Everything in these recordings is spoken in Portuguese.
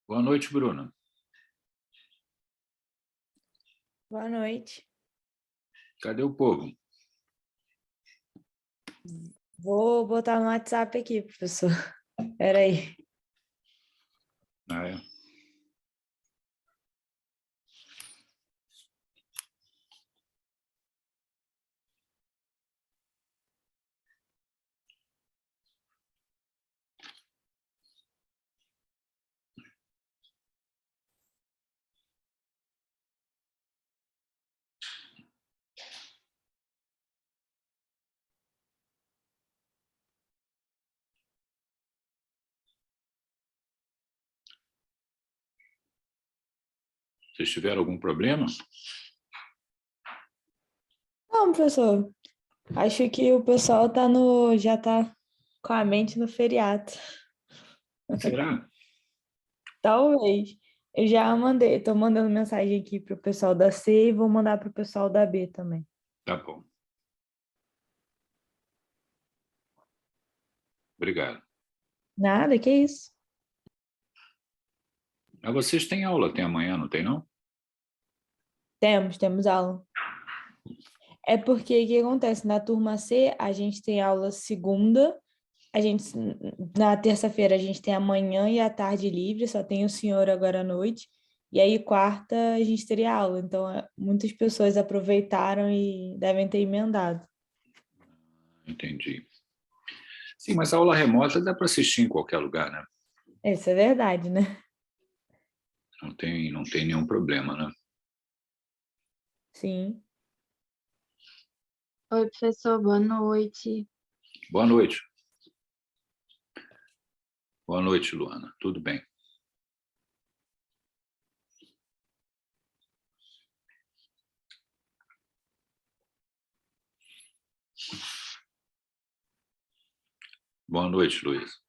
Boa noite, Bruna. Boa noite. Cadê o povo? Vou botar no WhatsApp aqui, professor. Espera aí. Ah, é? Vocês tiveram algum problema? Não, professor. Acho que o pessoal já está com a mente no feriado. Será? Talvez. Eu já mandei, estou mandando mensagem aqui para o pessoal da C e vou mandar para o pessoal da B também. Tá bom. Obrigado. Nada, que isso? Mas vocês têm aula até amanhã, não tem, não? Temos aula. É porque o que acontece? Na turma C, a gente tem aula segunda, na terça-feira a gente tem a manhã e a tarde livre, só tem o senhor agora à noite. E aí, quarta, a gente teria aula. Então, muitas pessoas aproveitaram e devem ter emendado. Entendi. Sim, mas a aula remota dá para assistir em qualquer lugar, né? Isso é verdade, né? Não tem nenhum problema, né? Sim. Oi, professor, boa noite. Boa noite. Boa noite, Luana. Tudo bem? Boa noite, Luiz.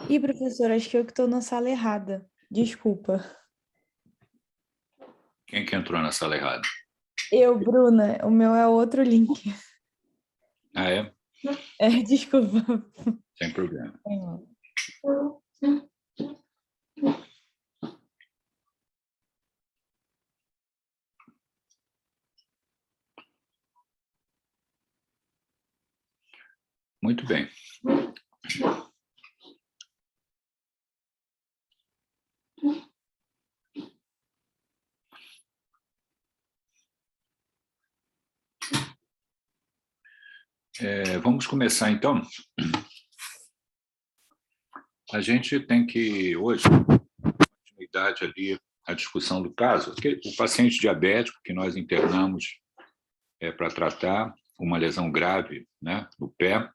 Ih, professora, acho que eu que estou na sala errada. Desculpa. Quem que entrou na sala errada? Eu, Bruna, o meu é outro link. Ah, é? Desculpa. Sem problema. Muito bem. Vamos começar, então. A gente tem que, hoje, continuidade ali, a discussão do caso, o paciente diabético que nós internamos para tratar uma lesão grave, né, no pé,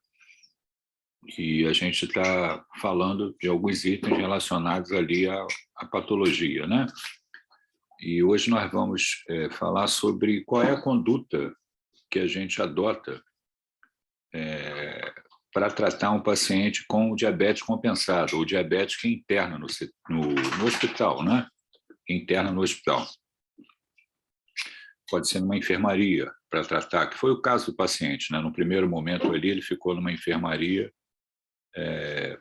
e a gente está falando de alguns itens relacionados ali à patologia, né? E hoje nós vamos falar sobre qual é a conduta que a gente adota para tratar um paciente com diabetes compensado, ou diabetes que interna no hospital, né? Interna no hospital. Pode ser numa enfermaria para tratar, que foi o caso do paciente, né? No primeiro momento ali, ele ficou numa enfermaria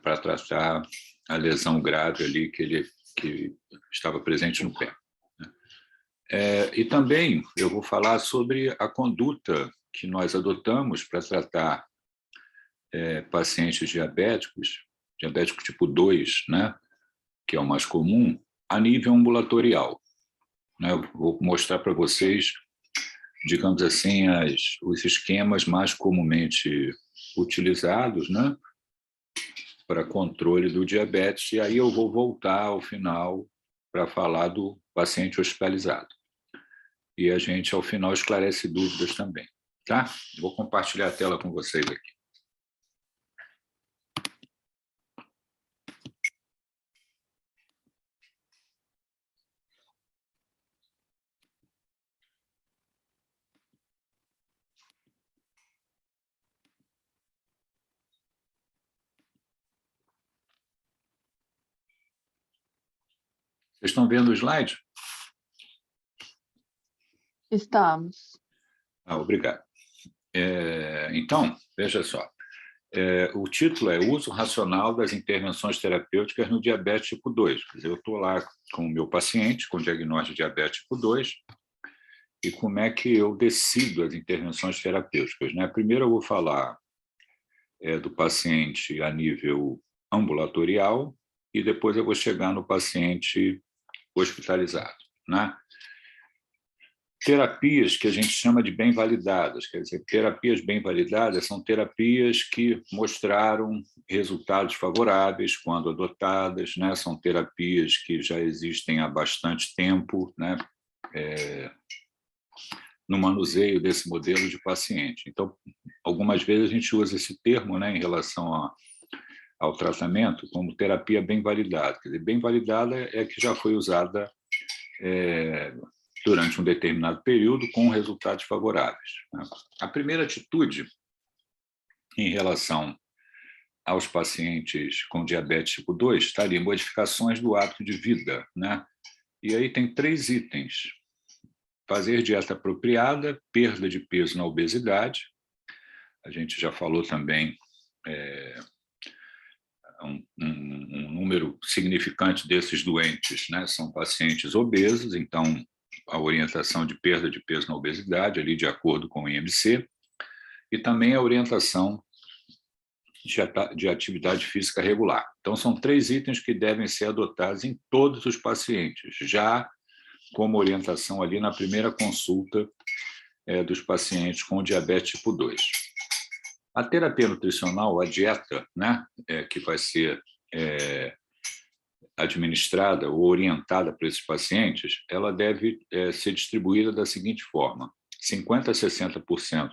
para tratar a lesão grave ali que estava presente no pé. E também eu vou falar sobre a conduta que nós adotamos para tratar pacientes diabéticos, diabético tipo 2, né, que é o mais comum, a nível ambulatorial. Né? Eu vou mostrar para vocês, digamos assim, os esquemas mais comumente utilizados, né, para controle do diabetes, e aí eu vou voltar ao final para falar do paciente hospitalizado. E a gente, ao final, esclarece dúvidas também. Tá? Vou compartilhar a tela com vocês aqui. Vocês estão vendo o slide? Estamos. Obrigado. Então, veja só. O título é Uso Racional das Intervenções Terapêuticas no Diabetes Tipo 2. Quer dizer, eu estou lá com o meu paciente com diagnóstico de diabetes tipo 2 e como é que eu decido as intervenções terapêuticas, né? Primeiro eu vou falar do paciente a nível ambulatorial e depois eu vou chegar no paciente hospitalizado, né? Terapias que a gente chama de bem validadas, quer dizer, terapias bem validadas são terapias que mostraram resultados favoráveis quando adotadas, né? São terapias que já existem há bastante tempo, né? No manuseio desse modelo de paciente. Então, algumas vezes a gente usa esse termo, né, em relação ao tratamento como terapia bem validada. Quer dizer, bem validada é que já foi usada durante um determinado período com resultados favoráveis, né? A primeira atitude em relação aos pacientes com diabetes tipo 2 está ali, modificações do hábito de vida, né? E aí tem 3 itens. Fazer dieta apropriada, perda de peso na obesidade. A gente já falou também um número significante desses doentes, né, são pacientes obesos, então a orientação de perda de peso na obesidade, ali de acordo com o IMC, e também a orientação de atividade física regular. Então, são 3 itens que devem ser adotados em todos os pacientes, já como orientação ali na primeira consulta dos pacientes com diabetes tipo 2. A terapia nutricional, a dieta, né, que vai ser administrada ou orientada para esses pacientes, ela deve ser distribuída da seguinte forma: 50% a 60%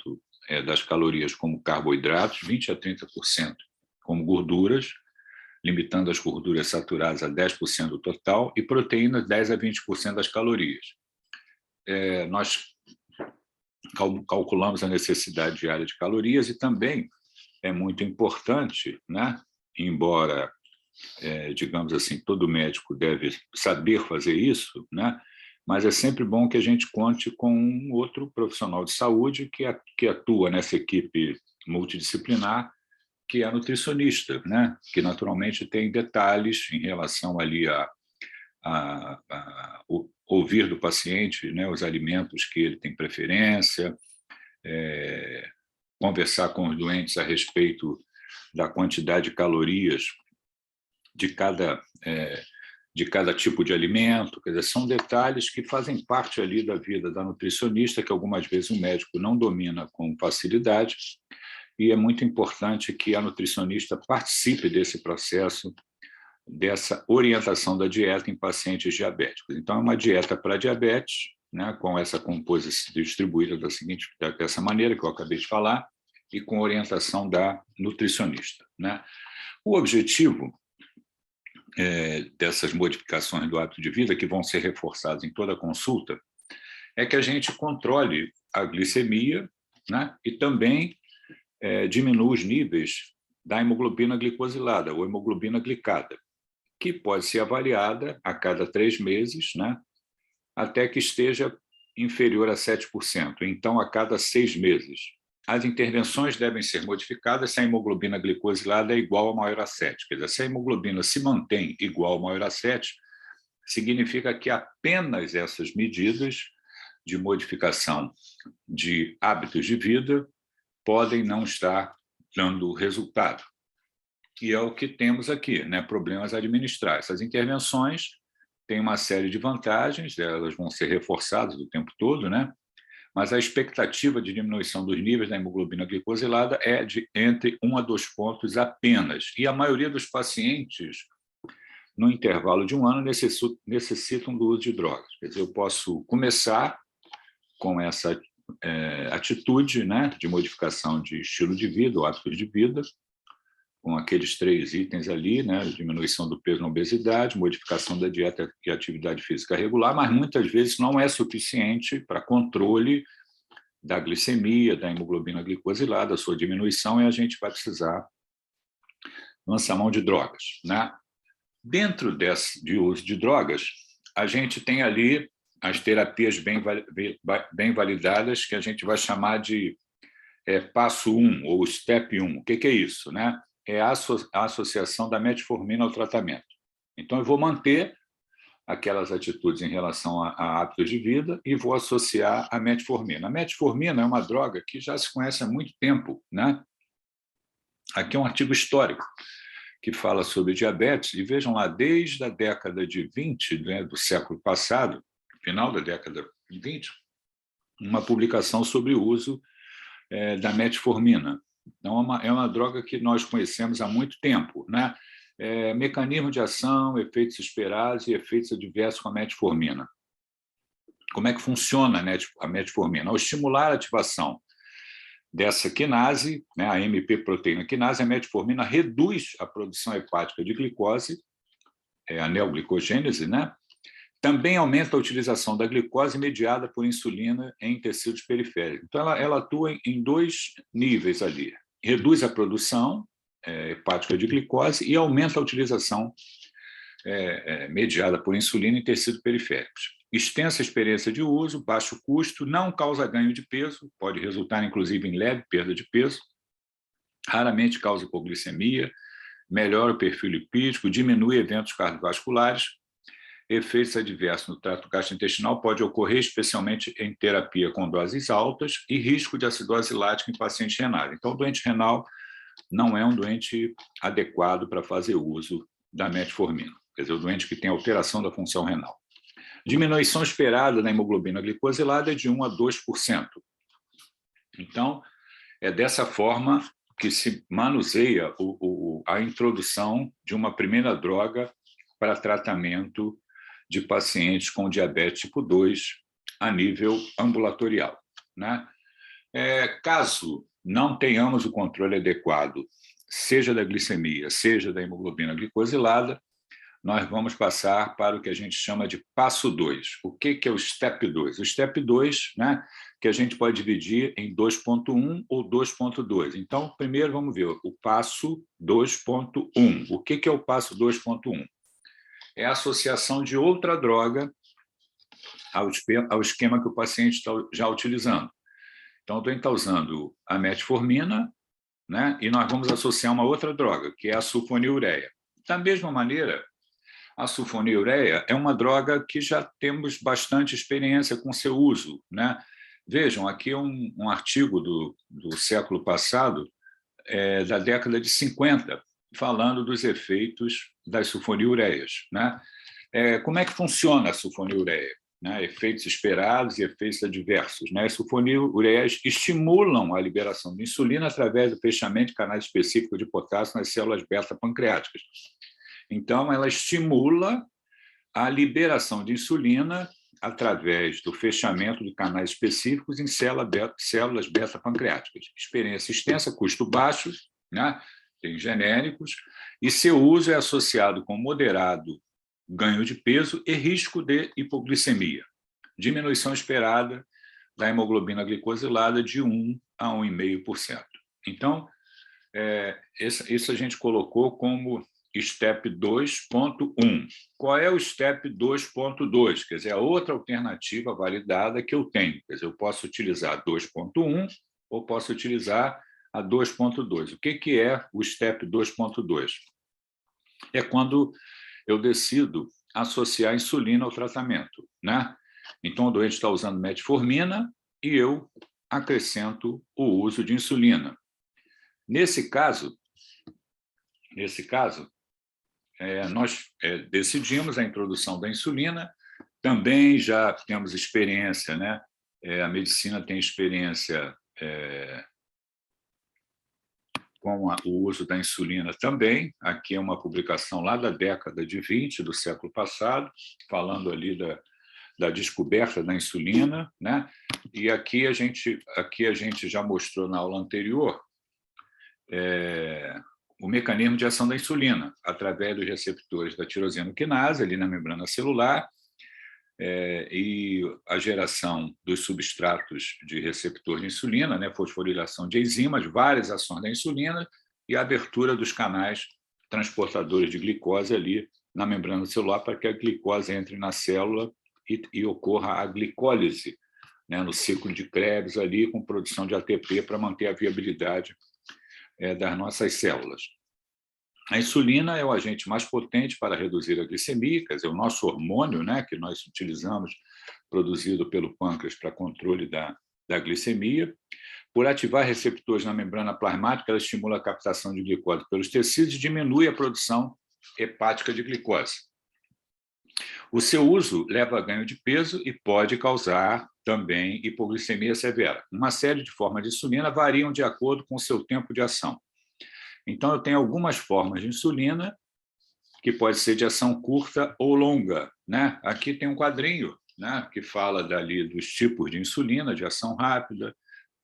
das calorias como carboidratos, 20% a 30% como gorduras, limitando as gorduras saturadas a 10% do total, e proteínas 10% a 20% das calorias. Nós calculamos a necessidade diária de calorias e também é muito importante, né, embora digamos assim, todo médico deve saber fazer isso, né? Mas é sempre bom que a gente conte com um outro profissional de saúde que atua nessa equipe multidisciplinar, que é a nutricionista, né? Que naturalmente tem detalhes em relação ali a ouvir do paciente, né? Os alimentos que ele tem preferência, conversar com os doentes a respeito da quantidade de calorias de cada tipo de alimento. Quer dizer, são detalhes que fazem parte ali da vida da nutricionista, que algumas vezes o médico não domina com facilidade, e é muito importante que a nutricionista participe desse processo, dessa orientação da dieta em pacientes diabéticos. Então, é uma dieta para diabetes, né, com essa composição distribuída dessa maneira que eu acabei de falar, e com orientação da nutricionista, né? O objetivo dessas modificações do hábito de vida, que vão ser reforçadas em toda a consulta, é que a gente controle a glicemia, né, e também diminua os níveis da hemoglobina glicosilada, ou hemoglobina glicada, que pode ser avaliada a cada 3 meses, né, até que esteja inferior a 7%, então a cada 6 meses. As intervenções devem ser modificadas se a hemoglobina glicosilada é igual ou maior a 7. Quer dizer, se a hemoglobina se mantém igual ou maior a 7, significa que apenas essas medidas de modificação de hábitos de vida podem não estar dando resultado. E é o que temos aqui, né? Problemas administrais. Essas intervenções têm uma série de vantagens, elas vão ser reforçadas o tempo todo, né? Mas a expectativa de diminuição dos níveis da hemoglobina glicosilada é de entre 1 a 2 pontos apenas. E a maioria dos pacientes, no intervalo de 1 ano, necessitam do uso de drogas. Quer dizer, eu posso começar com essa atitude, né, de modificação de estilo de vida, ou hábitos de vida, com aqueles 3 itens ali, né, diminuição do peso na obesidade, modificação da dieta e atividade física regular, mas muitas vezes não é suficiente para controle da glicemia, da hemoglobina glicosilada, a sua diminuição, e a gente vai precisar lançar mão de drogas, né? Dentro de uso de drogas, a gente tem ali as terapias bem validadas, que a gente vai chamar de passo 1, ou step 1. O que é isso? Né? É a associação da metformina ao tratamento. Então, eu vou manter aquelas atitudes em relação a hábitos de vida e vou associar a metformina. A metformina é uma droga que já se conhece há muito tempo, né? Aqui é um artigo histórico que fala sobre diabetes, e vejam lá, desde a década de 20, né, do século passado, final da década de 20, uma publicação sobre o uso da metformina. Então, é uma droga que nós conhecemos há muito tempo, né? Mecanismo de ação, efeitos esperados e efeitos adversos com a metformina. Como é que funciona a metformina? Ao estimular a ativação dessa quinase, né, a MP-proteína quinase, a metformina reduz a produção hepática de glicose, a neoglicogênese, né? Também aumenta a utilização da glicose mediada por insulina em tecidos periféricos. Então, ela atua em 2 níveis ali. Reduz a produção hepática de glicose e aumenta a utilização mediada por insulina em tecidos periféricos. Extensa experiência de uso, baixo custo, não causa ganho de peso, pode resultar, inclusive, em leve perda de peso, raramente causa hipoglicemia, melhora o perfil lipídico, diminui eventos cardiovasculares. Efeitos adversos no trato gastrointestinal pode ocorrer especialmente em terapia com doses altas e risco de acidose lática em paciente renal. Então, o doente renal não é um doente adequado para fazer uso da metformina, quer dizer, o doente que tem alteração da função renal. Diminuição esperada da hemoglobina glicosilada é de 1 a 2%. Então, é dessa forma que se manuseia a introdução de uma primeira droga para tratamento de pacientes com diabetes tipo 2 a nível ambulatorial, né? Caso não tenhamos o controle adequado, seja da glicemia, seja da hemoglobina glicosilada, nós vamos passar para o que a gente chama de passo 2. O que é o step 2? O step 2, né, que a gente pode dividir em 2.1 ou 2.2. Então, primeiro vamos ver o passo 2.1. O que é o passo 2.1? É a associação de outra droga ao esquema que o paciente está já utilizando. Então, o doente está usando a metformina, né, e nós vamos associar uma outra droga, que é a sulfonilureia. Da mesma maneira, a sulfonilureia é uma droga que já temos bastante experiência com seu uso, né? Vejam, aqui é um artigo do século passado, da década de 50, falando dos efeitos das sulfonilureias, né? Como é que funciona a sulfonilureia? Né? Efeitos esperados e efeitos adversos. Né? As sulfonilureias estimulam a liberação de insulina através do fechamento de canais específicos de potássio nas células beta-pancreáticas. Então, ela estimula a liberação de insulina através do fechamento de canais específicos em células beta-pancreáticas. Experiência extensa, custo baixo, né? Tem genéricos, e seu uso é associado com moderado ganho de peso e risco de hipoglicemia. Diminuição esperada da hemoglobina glicosilada de 1 a 1,5%. Então, isso a gente colocou como step 2.1. Qual é o step 2.2? Quer dizer, a outra alternativa validada que eu tenho. Quer dizer, eu posso utilizar 2.1 ou posso utilizar a 2.2. O que é o step 2.2? É quando eu decido associar insulina ao tratamento, né? Então, o doente está usando metformina e eu acrescento o uso de insulina. Nesse caso, nós decidimos a introdução da insulina, também já temos experiência, né? A medicina tem experiência com o uso da insulina também. Aqui é uma publicação lá da década de 20, do século passado, falando ali da descoberta da insulina, né? E aqui a gente já mostrou na aula anterior o mecanismo de ação da insulina, através dos receptores da tirosina quinase, ali na membrana celular, e a geração dos substratos de receptor de insulina, né, fosforilação de enzimas, várias ações da insulina e a abertura dos canais transportadores de glicose ali na membrana celular para que a glicose entre na célula e ocorra a glicólise, né, no ciclo de Krebs ali, com produção de ATP para manter a viabilidade das nossas células. A insulina é o agente mais potente para reduzir a glicemia, quer dizer, o nosso hormônio, né, que nós utilizamos, produzido pelo pâncreas para controle da glicemia. Por ativar receptores na membrana plasmática, ela estimula a captação de glicose pelos tecidos e diminui a produção hepática de glicose. O seu uso leva a ganho de peso e pode causar também hipoglicemia severa. Uma série de formas de insulina variam de acordo com o seu tempo de ação. Então, eu tenho algumas formas de insulina, que pode ser de ação curta ou longa, né? Aqui tem um quadrinho, né, que fala dali dos tipos de insulina, de ação rápida,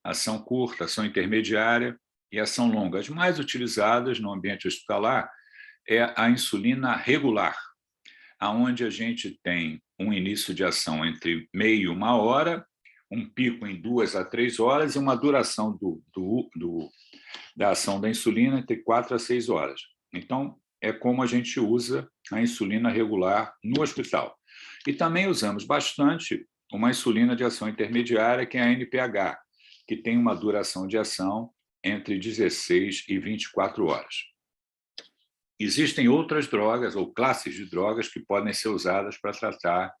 ação curta, ação intermediária e ação longa. As mais utilizadas no ambiente hospitalar é a insulina regular, onde a gente tem um início de ação entre meia e 1 hora, um pico em 2 a 3 horas e uma duração da ação da insulina entre 4 a 6 horas. Então, é como a gente usa a insulina regular no hospital. E também usamos bastante uma insulina de ação intermediária, que é a NPH, que tem uma duração de ação entre 16 e 24 horas. Existem outras drogas ou classes de drogas que podem ser usadas para tratar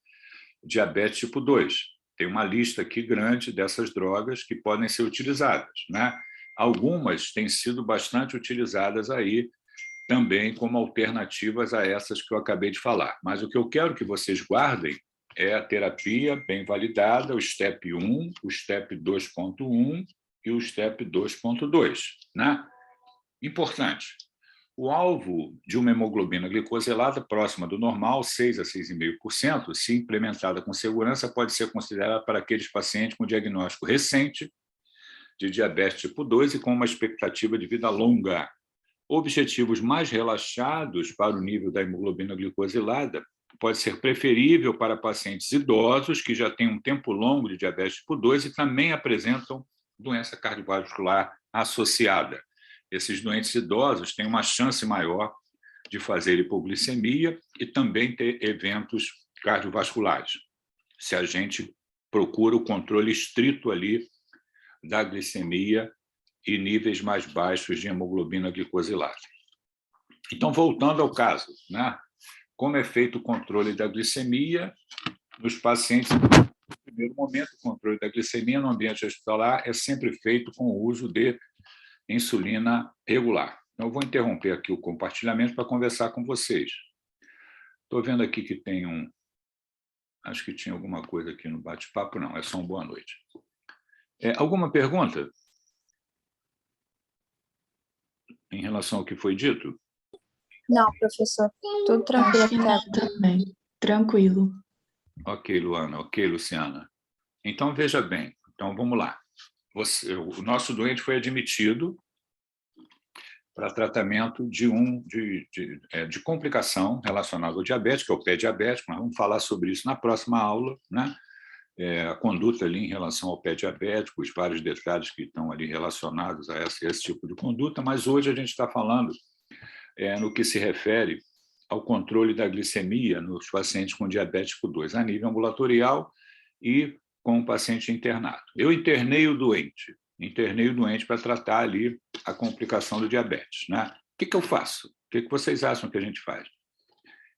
diabetes tipo 2. Tem uma lista aqui grande dessas drogas que podem ser utilizadas, né? Algumas têm sido bastante utilizadas aí também como alternativas a essas que eu acabei de falar. Mas o que eu quero que vocês guardem é a terapia bem validada, o STEP 1, o STEP 2.1 e o STEP 2.2, né? Importante. O alvo de uma hemoglobina glicosilada próxima do normal, 6 a 6,5%, se implementada com segurança, pode ser considerada para aqueles pacientes com diagnóstico recente de diabetes tipo 2 e com uma expectativa de vida longa. Objetivos mais relaxados para o nível da hemoglobina glicosilada pode ser preferível para pacientes idosos que já têm um tempo longo de diabetes tipo 2 e também apresentam doença cardiovascular associada. Esses doentes idosos têm uma chance maior de fazer hipoglicemia e também ter eventos cardiovasculares, se a gente procura o controle estrito ali da glicemia e níveis mais baixos de hemoglobina glicosilada. Então, voltando ao caso, né? Como é feito o controle da glicemia nos pacientes? No primeiro momento, o controle da glicemia no ambiente hospitalar é sempre feito com o uso de insulina regular. Então, eu vou interromper aqui o compartilhamento para conversar com vocês. Estou vendo aqui que tem um... Acho que tinha alguma coisa aqui no bate-papo. Não, é só uma boa noite. Alguma pergunta em relação ao que foi dito? Não, professor. Tudo tranquilo. Acho que não também. Tranquilo. Ok, Luana. Ok, Luciana. Então, veja bem. Então, vamos lá. O nosso doente foi admitido para tratamento de complicação relacionada ao diabetes, que é o pé diabético. Nós vamos falar sobre isso na próxima aula, né? A conduta ali em relação ao pé diabético, os vários detalhes que estão ali relacionados a esse tipo de conduta, mas hoje a gente está falando no que se refere ao controle da glicemia nos pacientes com diabetes tipo 2, a nível ambulatorial e com o paciente internado. Eu internei o doente para tratar ali a complicação do diabetes, né? O que eu faço? O que vocês acham que a gente faz?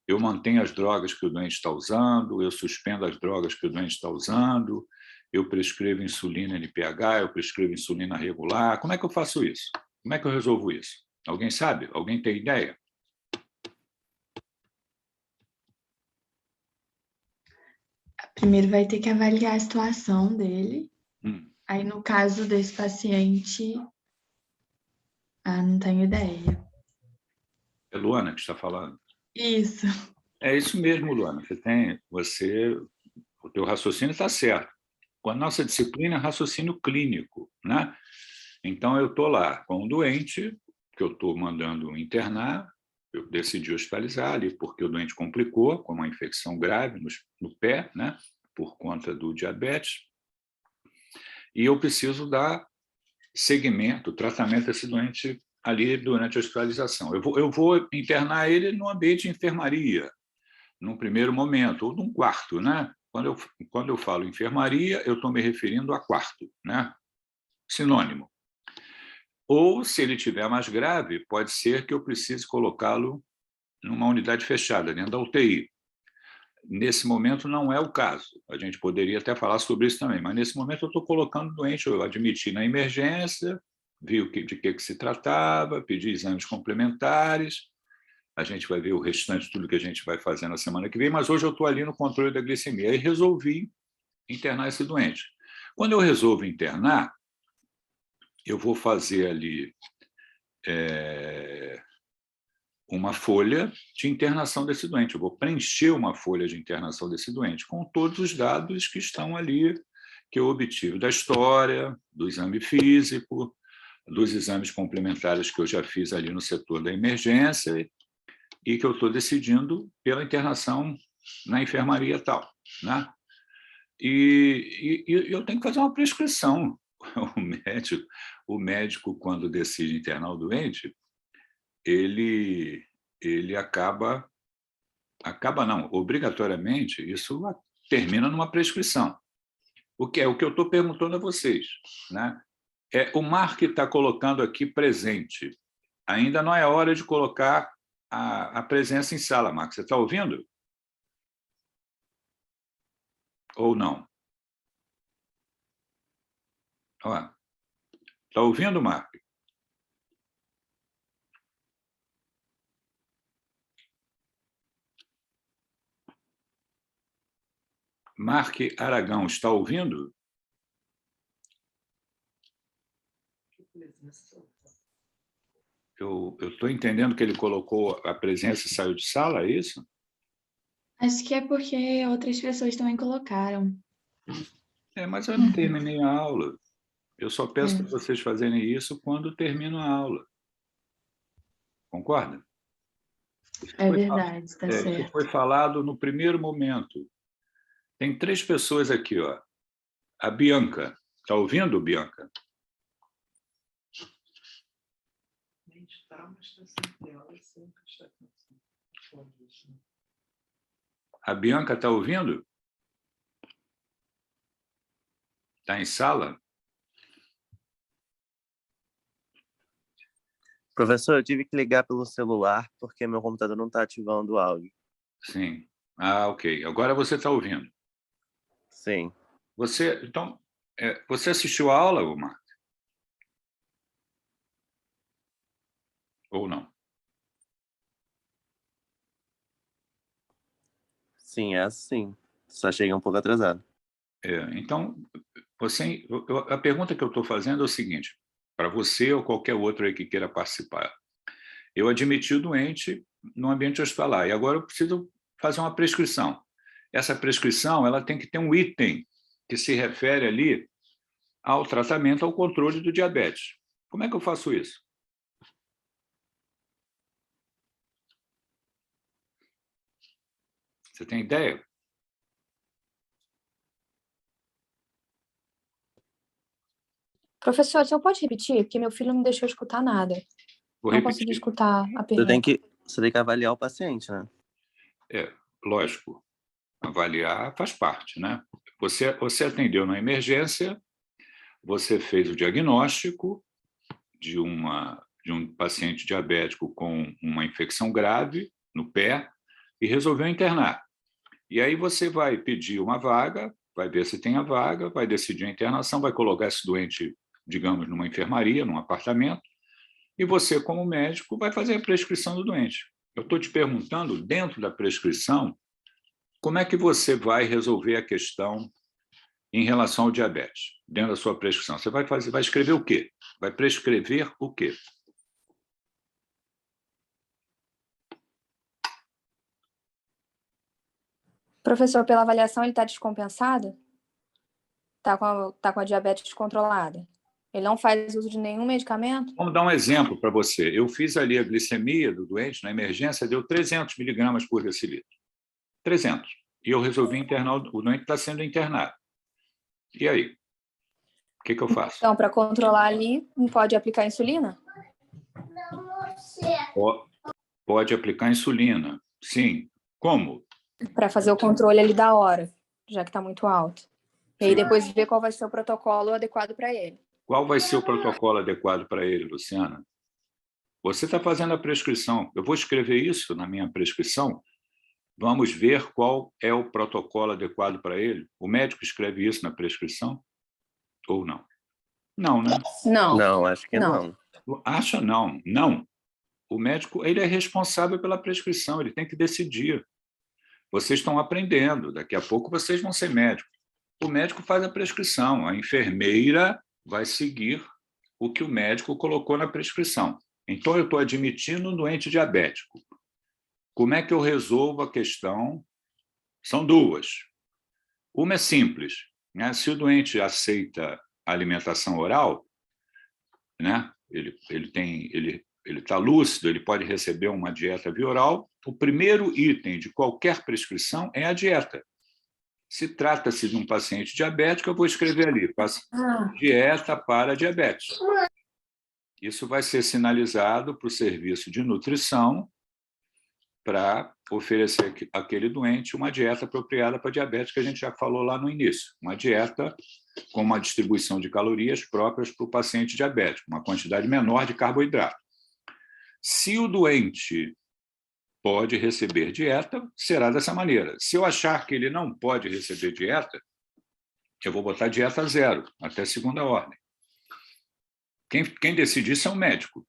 Eu mantenho as drogas que o doente está usando, eu suspendo as drogas que o doente está usando, eu prescrevo insulina NPH, eu prescrevo insulina regular. Como é que eu faço isso? Como é que eu resolvo isso? Alguém sabe? Alguém tem ideia? Primeiro vai ter que avaliar a situação dele. Aí, no caso desse paciente, não tenho ideia. É Luana que está falando? Isso. É isso mesmo, Luana. O teu raciocínio está certo. Com a nossa disciplina é raciocínio clínico, né? Então, eu estou lá com um doente que eu estou mandando internar, eu decidi hospitalizar ali porque o doente complicou com uma infecção grave no pé, né? Por conta do diabetes, e eu preciso dar seguimento, tratamento desse doente ali durante a hospitalização. Eu vou internar ele no ambiente de enfermaria, num primeiro momento, ou num quarto, né? Quando eu falo enfermaria, eu estou me referindo a quarto, né? Sinônimo. Ou, se ele estiver mais grave, pode ser que eu precise colocá-lo numa unidade fechada, dentro da UTI. Nesse momento, não é o caso. A gente poderia até falar sobre isso também, mas nesse momento eu estou colocando o doente, eu admiti na emergência, vi de que se tratava, pedi exames complementares, a gente vai ver o restante de tudo que a gente vai fazer na semana que vem, mas hoje eu estou ali no controle da glicemia e resolvi internar esse doente. Quando eu resolvo internar, eu vou fazer ali uma folha de internação desse doente. Eu vou preencher uma folha de internação desse doente com todos os dados que estão ali, que eu obtive da história, do exame físico, dos exames complementares que eu já fiz ali no setor da emergência e que eu estou decidindo pela internação na enfermaria tal, né? E eu tenho que fazer uma prescrição. O médico, quando decide internar o doente, ele acaba não, obrigatoriamente, isso termina numa prescrição. O que eu estou perguntando a vocês, né? O Mark está colocando aqui presente. Ainda não é hora de colocar a presença em sala, Mark. Você está ouvindo? Ou não? Está ouvindo, Mark? Mark Aragão, está ouvindo? Eu estou entendendo que ele colocou a presença e saiu de sala, é isso? Acho que é porque outras pessoas também colocaram. Mas eu não terminei a aula. Eu só peço para vocês fazerem isso quando termino a aula. Concorda? É verdade, está certo. Isso foi falado no primeiro momento. Tem 3 pessoas aqui, ó. A Bianca. Está ouvindo, Bianca? A Bianca está ouvindo? Está em sala? Professor, eu tive que ligar pelo celular porque meu computador não está ativando o áudio. Sim. Ok. Agora você está ouvindo. Sim. Então, você assistiu a aula, Mark? Ou não? Sim, é assim. Só cheguei um pouco atrasado. Então, a pergunta que eu estou fazendo é o seguinte, para você ou qualquer outro aí que queira participar. Eu admiti o doente no ambiente hospitalar e agora eu preciso fazer uma prescrição. Essa prescrição ela tem que ter um item que se refere ali ao tratamento, ao controle do diabetes. Como é que eu faço isso? Você tem ideia? Professor, você pode repetir? Porque meu filho não deixou escutar nada. Vou não repetir. consegui escutar a pergunta. Você tem que avaliar o paciente, né? Lógico. Avaliar faz parte, né? Você atendeu na emergência, você fez o diagnóstico de um paciente diabético com uma infecção grave no pé e resolveu internar. E aí você vai pedir uma vaga, vai ver se tem a vaga, vai decidir a internação, vai colocar esse doente, digamos, numa enfermaria, num apartamento, e você, como médico, vai fazer a prescrição do doente. Eu estou te perguntando, dentro da prescrição, como é que você vai resolver a questão em relação ao diabetes, dentro da sua prescrição? Você vai escrever o quê? Vai prescrever o quê? Professor, pela avaliação, ele está descompensado? Está com a diabetes descontrolada? Ele não faz uso de nenhum medicamento? Vamos dar um exemplo para você. Eu fiz ali a glicemia do doente na emergência, deu 300 miligramas por decilitro. 300. E eu resolvi internar, o doente está sendo internado. E aí? O que eu faço? Então, para controlar ali, não pode aplicar insulina? Pode aplicar insulina, sim. Como? Para fazer o controle ali da hora. já que está muito alto. E aí depois ver qual vai ser o protocolo adequado para ele. Qual vai ser o protocolo adequado para ele, Luciana? Você está fazendo a prescrição. Eu vou escrever isso na minha prescrição. Vamos ver qual é o protocolo adequado para ele. O médico escreve isso na prescrição? Ou não? Não, né? Não. Não, acho que não. Acha não. Não. O médico, ele é responsável pela prescrição, ele tem que decidir. Vocês estão aprendendo, daqui a pouco vocês vão ser médicos. O médico faz a prescrição, a enfermeira vai seguir o que o médico colocou na prescrição. Então, eu estou admitindo um doente diabético. Como é que eu resolvo a questão? São duas. Uma é simples, né? Se o doente aceita a alimentação oral, né? Ele está lúcido, ele pode receber uma dieta via oral. O primeiro item de qualquer prescrição é a dieta. Se trata-se de um paciente diabético, eu vou escrever ali, dieta para diabetes. Isso vai ser sinalizado para o serviço de nutrição para oferecer àquele doente uma dieta apropriada para diabetes, que a gente já falou lá no início. Uma dieta com uma distribuição de calorias próprias para o paciente diabético, uma quantidade menor de carboidrato. Se o doente pode receber dieta, será dessa maneira. Se eu achar que ele não pode receber dieta, eu vou botar dieta zero, até segunda ordem. Quem decide isso é o médico.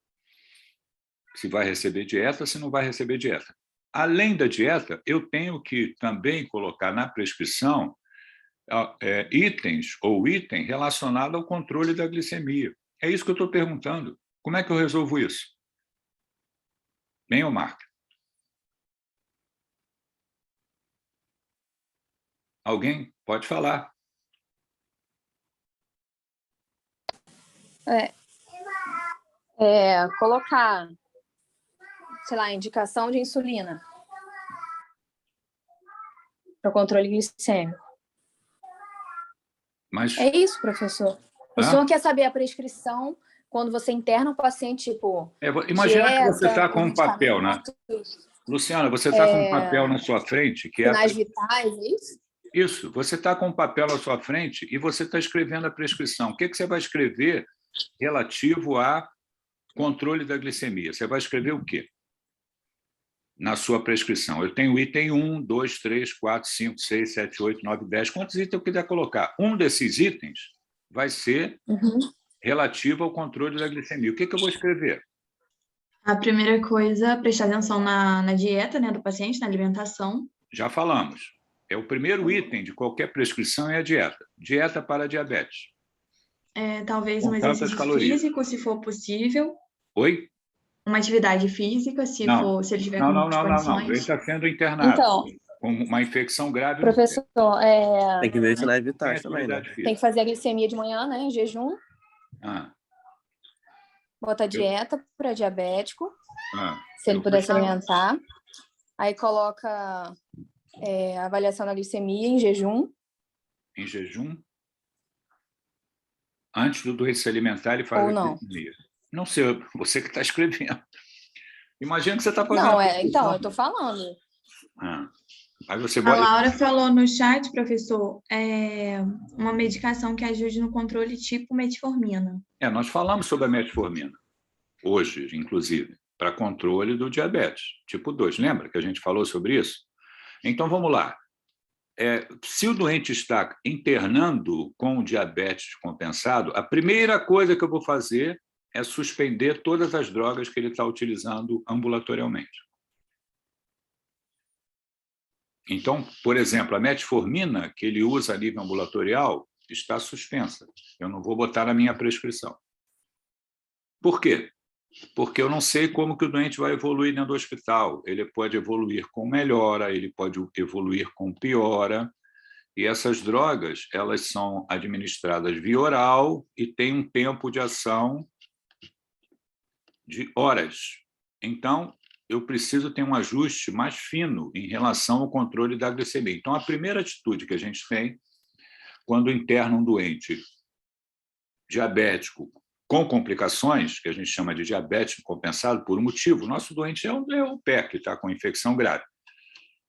Se vai receber dieta, se não vai receber dieta. Além da dieta, eu tenho que também colocar na prescrição itens ou item relacionado ao controle da glicemia. É isso que eu estou perguntando. Como é que eu resolvo isso? Bem, Omar? Alguém pode falar. Colocar, sei lá, indicação de insulina para o controle glicêmico. Mas... É isso, professor. O senhor quer saber a prescrição quando você interna um paciente, tipo, imagina dieta, que você está com um papel, né? Luciana, você está com um papel na sua frente, que sinais vitais, é isso? Isso, você está com um papel na sua frente e você está escrevendo a prescrição. O que você vai escrever relativo a controle da glicemia? Você vai escrever o quê? Na sua prescrição. Eu tenho item 1, 2, 3, 4, 5, 6, 7, 8, 9, 10. Quantos itens eu quiser colocar? Um desses itens vai ser relativo ao controle da glicemia. O que eu vou escrever? A primeira coisa, prestar atenção na dieta, né, do paciente, na alimentação. Já falamos. É o primeiro item de qualquer prescrição é a dieta. Dieta para diabetes. Talvez Com um tantas exercício calorias. físico, se for possível. Oi? Uma atividade física, se ele tiver condições. Não. Ele está sendo internado. Então, com uma infecção grave. Professor, tem que ver sinais vitais também, né? Tem que fazer a glicemia de manhã, né, em jejum. Bota dieta para diabético, se ele puder se alimentar. Aí coloca a avaliação da glicemia em jejum. Em jejum? Antes do doente se alimentar, ele faz a glicemia. Não sei, você que está escrevendo. Imagina que você está fazendo... Não, então, eu estou falando. Aí você A Laura falou no chat, professor, uma medicação que ajude no controle tipo metformina. Nós falamos sobre a metformina, hoje, inclusive, para controle do diabetes, tipo 2. Lembra que a gente falou sobre isso? Então, vamos lá. Se o doente está internando com diabetes compensado, a primeira coisa que eu vou fazer é suspender todas as drogas que ele está utilizando ambulatorialmente. Então, por exemplo, a metformina que ele usa a nível ambulatorial está suspensa. Eu não vou botar na minha prescrição. Por quê? Porque eu não sei como que o doente vai evoluir dentro do hospital. Ele pode evoluir com melhora, ele pode evoluir com piora. E essas drogas, elas são administradas via oral e têm um tempo de ação de horas. Então, eu preciso ter um ajuste mais fino em relação ao controle da glicemia. Então, a primeira atitude que a gente tem quando interna um doente diabético com complicações, que a gente chama de diabetes compensado por um motivo, o nosso doente é o PEC, está com infecção grave.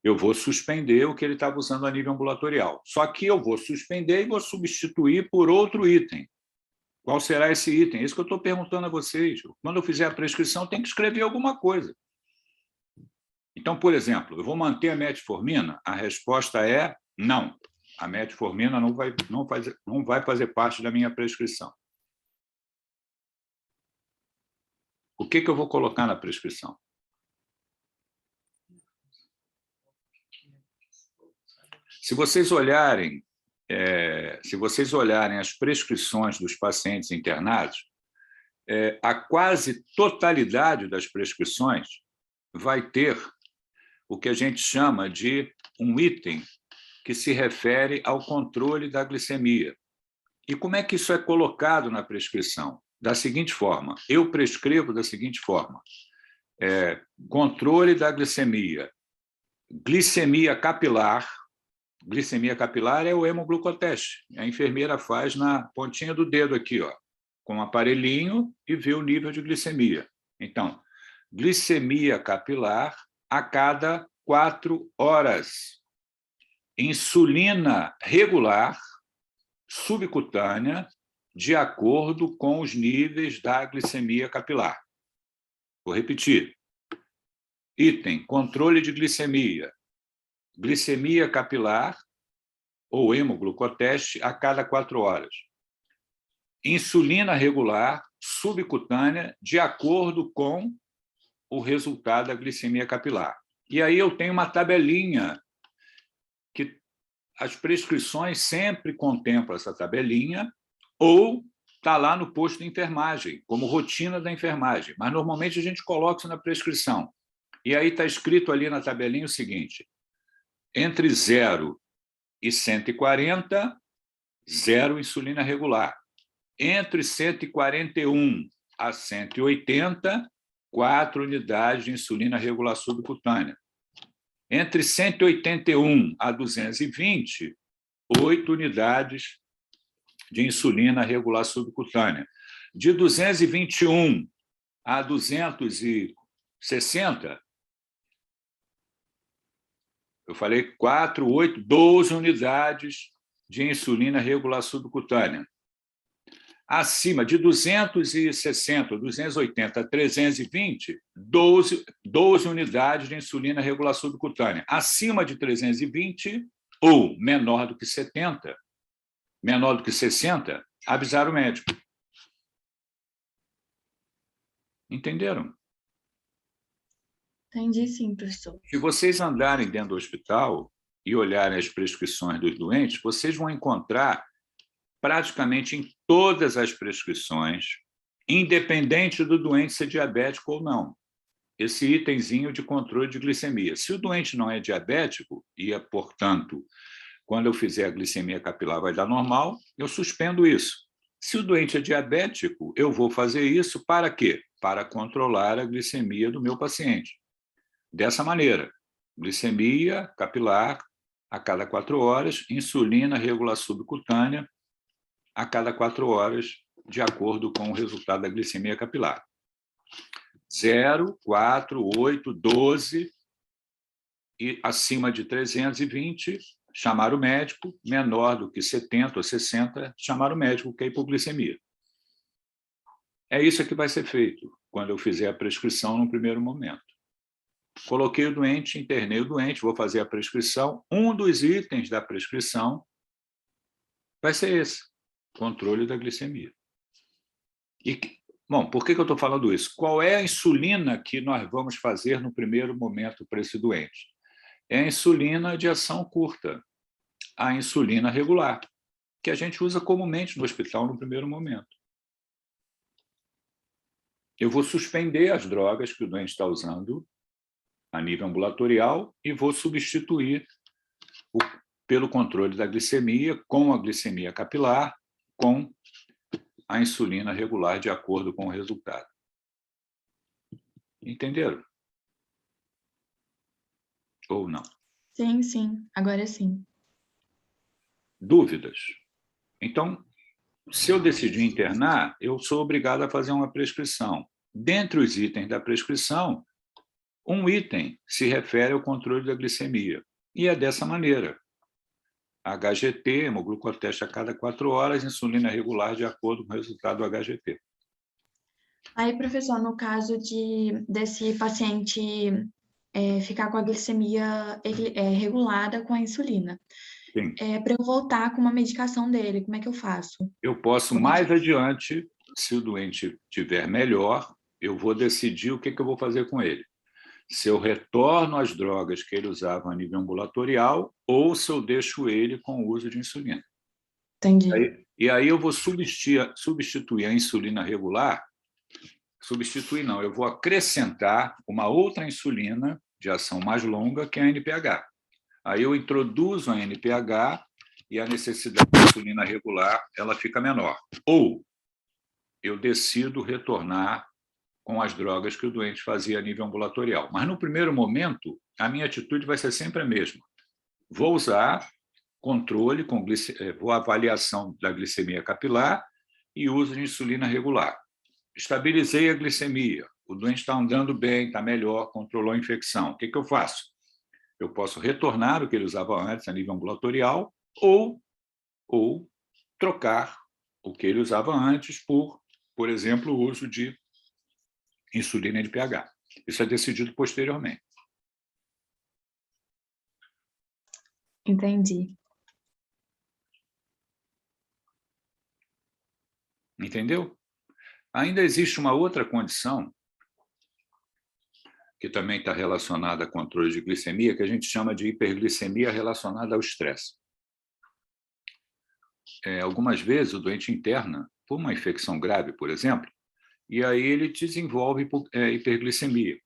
eu vou suspender o que ele estava usando a nível ambulatorial. Só que eu vou suspender e vou substituir por outro item. Qual será esse item? É isso que eu estou perguntando a vocês. Quando eu fizer a prescrição, tem que escrever alguma coisa. Então, por exemplo, eu vou manter a metformina? A resposta é não. A metformina não vai fazer parte da minha prescrição. O que eu vou colocar na prescrição? Se vocês olharem as prescrições dos pacientes internados, a quase totalidade das prescrições vai ter o que a gente chama de um item que se refere ao controle da glicemia. E como é que isso é colocado na prescrição? Da seguinte forma, eu prescrevo da seguinte forma, controle da glicemia, glicemia capilar é o hemoglucoteste, a enfermeira faz na pontinha do dedo aqui, ó, com um aparelhinho e vê o nível de glicemia. Então, glicemia capilar a cada 4 horas. Insulina regular, subcutânea, de acordo com os níveis da glicemia capilar. Vou repetir. Item, controle de glicemia. Glicemia capilar ou hemoglucoteste a cada 4 horas. Insulina regular, subcutânea, de acordo com o resultado da glicemia capilar. E aí eu tenho uma tabelinha que as prescrições sempre contemplam essa tabelinha ou está lá no posto de enfermagem, como rotina da enfermagem. Mas, normalmente, a gente coloca isso na prescrição. E aí está escrito ali na tabelinha o seguinte, entre 0 e 140, 0 insulina regular. Entre 141 a 180, 4 unidades de insulina regular subcutânea. Entre 181 a 220, 8 unidades de insulina regular subcutânea. De 221 a 260, eu falei 4, 8, 12 unidades de insulina regular subcutânea. Acima de 260, 280 a 320, 12 unidades de insulina regular subcutânea. Acima de 320 ou menor do que 70, menor do que 60, avisar o médico. Entenderam? Entendi sim, professor. Se vocês andarem dentro do hospital e olharem as prescrições dos doentes, vocês vão encontrar praticamente em todas as prescrições, independente do doente ser diabético ou não, esse itemzinho de controle de glicemia. Se o doente não é diabético, e, portanto, quando eu fizer a glicemia capilar vai dar normal, eu suspendo isso. Se o doente é diabético, eu vou fazer isso para quê? Para controlar a glicemia do meu paciente. Dessa maneira, glicemia capilar a cada 4 horas, insulina regular subcutânea a cada 4 horas, de acordo com o resultado da glicemia capilar. 0, 4, 8, 12 e acima de 320, chamar o médico, menor do que 70 ou 60, chamar o médico, que é hipoglicemia. É isso que vai ser feito quando eu fizer a prescrição no primeiro momento. Coloquei o doente, internei o doente, vou fazer a prescrição. Um dos itens da prescrição vai ser esse, controle da glicemia. E, bom, por que eu estou falando isso? Qual é a insulina que nós vamos fazer no primeiro momento para esse doente? É a insulina de ação curta, a insulina regular, que a gente usa comumente no hospital no primeiro momento. Eu vou suspender as drogas que o doente está usando a nível ambulatorial e vou substituir pelo controle da glicemia com a glicemia capilar, com a insulina regular de acordo com o resultado. Entenderam? Ou não? Sim, sim. Agora sim. Dúvidas? Então, se eu decidir internar, eu sou obrigado a fazer uma prescrição. Dentre os itens da prescrição, Um item se refere ao controle da glicemia, e é dessa maneira. HGT, hemoglucoteste a cada 4 horas, insulina regular de acordo com o resultado do HGT. Aí, professor, no caso desse paciente ficar com a glicemia regulada com a insulina, para eu voltar com uma medicação dele, como é que eu faço? Eu posso, mais adiante, se o doente estiver melhor, eu vou decidir o que eu vou fazer com ele. Se eu retorno as drogas que ele usava a nível ambulatorial ou se eu deixo ele com o uso de insulina. Entendi. E aí eu vou substituir a insulina regular, eu vou acrescentar uma outra insulina de ação mais longa, que é a NPH. Aí eu introduzo a NPH e a necessidade de insulina regular ela fica menor. Ou eu decido retornar com as drogas que o doente fazia a nível ambulatorial. Mas, no primeiro momento, a minha atitude vai ser sempre a mesma. Vou usar controle, vou avaliação da glicemia capilar e uso de insulina regular. Estabilizei a glicemia, o doente está andando bem, está melhor, controlou a infecção. O que eu faço? Eu posso retornar o que ele usava antes a nível ambulatorial ou trocar o que ele usava antes por exemplo, o uso de insulina NPH. Isso é decidido posteriormente. Entendi. Entendeu? Ainda existe uma outra condição que também está relacionada a controle de glicemia, que a gente chama de hiperglicemia relacionada ao estresse. Algumas vezes o doente interna por uma infecção grave, por exemplo, e aí ele desenvolve hiperglicemia,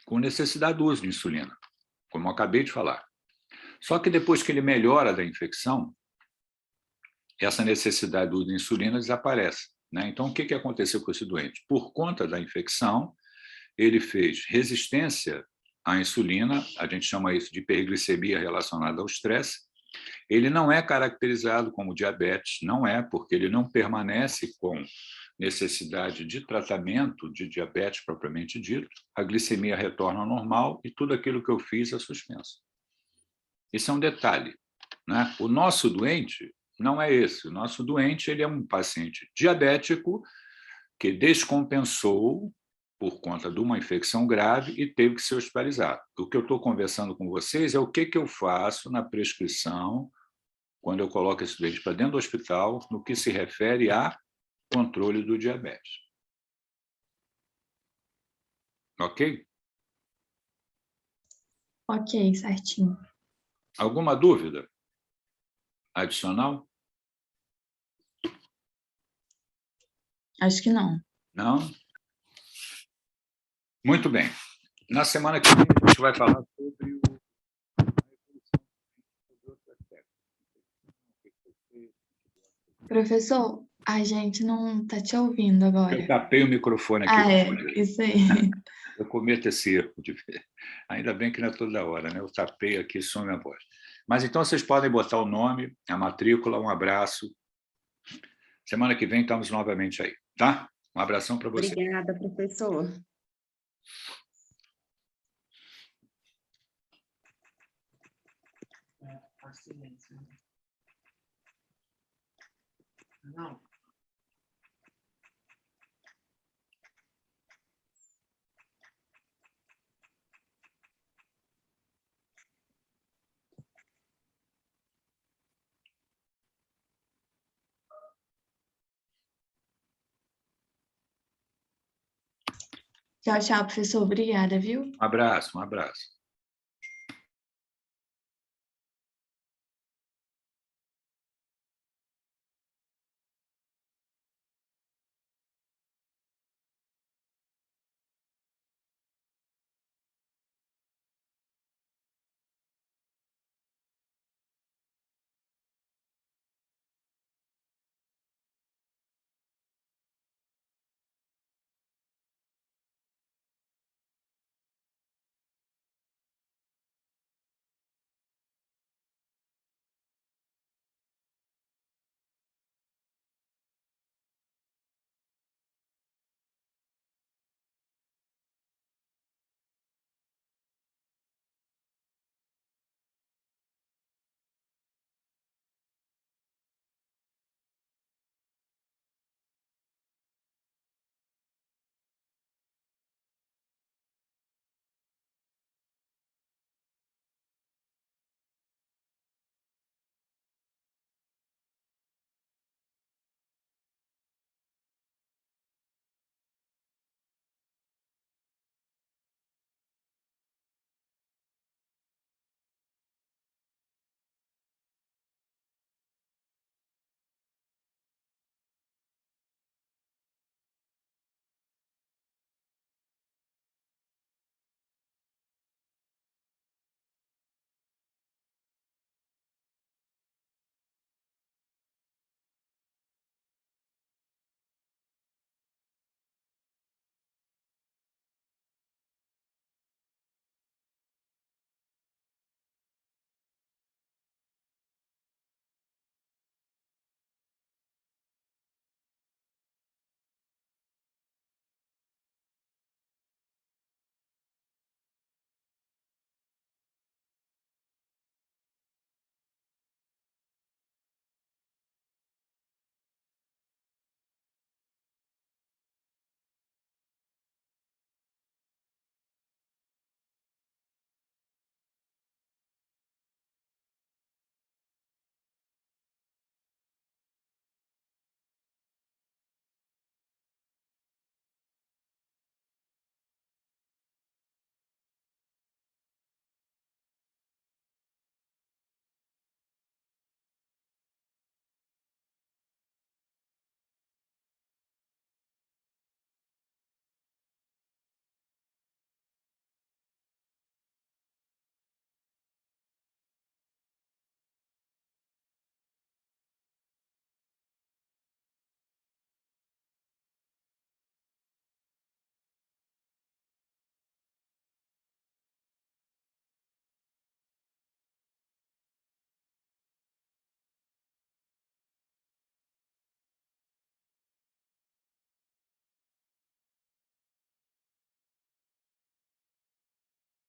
com necessidade do uso de insulina, como eu acabei de falar. Só que depois que ele melhora da infecção, essa necessidade do uso de insulina desaparece, né? Então, o que aconteceu com esse doente? Por conta da infecção, ele fez resistência à insulina, a gente chama isso de hiperglicemia relacionada ao estresse. Ele não é caracterizado como diabetes, não é, porque ele não permanece com necessidade de tratamento de diabetes propriamente dito, a glicemia retorna ao normal e tudo aquilo que eu fiz é suspenso. Isso é um detalhe, né? O nosso doente não é esse. O nosso doente ele é um paciente diabético que descompensou por conta de uma infecção grave e teve que ser hospitalizado. O que eu estou conversando com vocês é o que eu faço na prescrição quando eu coloco esse doente para dentro do hospital, no que se refere a controle do diabetes. Ok? Ok, certinho. Alguma dúvida adicional? Acho que não. Não? Muito bem. Na semana que vem, a gente vai falar sobre o... Professor, a gente não está te ouvindo agora. Eu tapei o microfone aqui. Isso aí. Eu cometo esse erro de ver. Ainda bem que não é toda hora, né? Eu tapei aqui, some a voz. Mas então vocês podem botar o nome, a matrícula, um abraço. Semana que vem estamos novamente aí, tá? Um abração para vocês. Obrigada, professor. Não. Tchau, tchau, professor. Obrigada, viu? Um abraço, um abraço.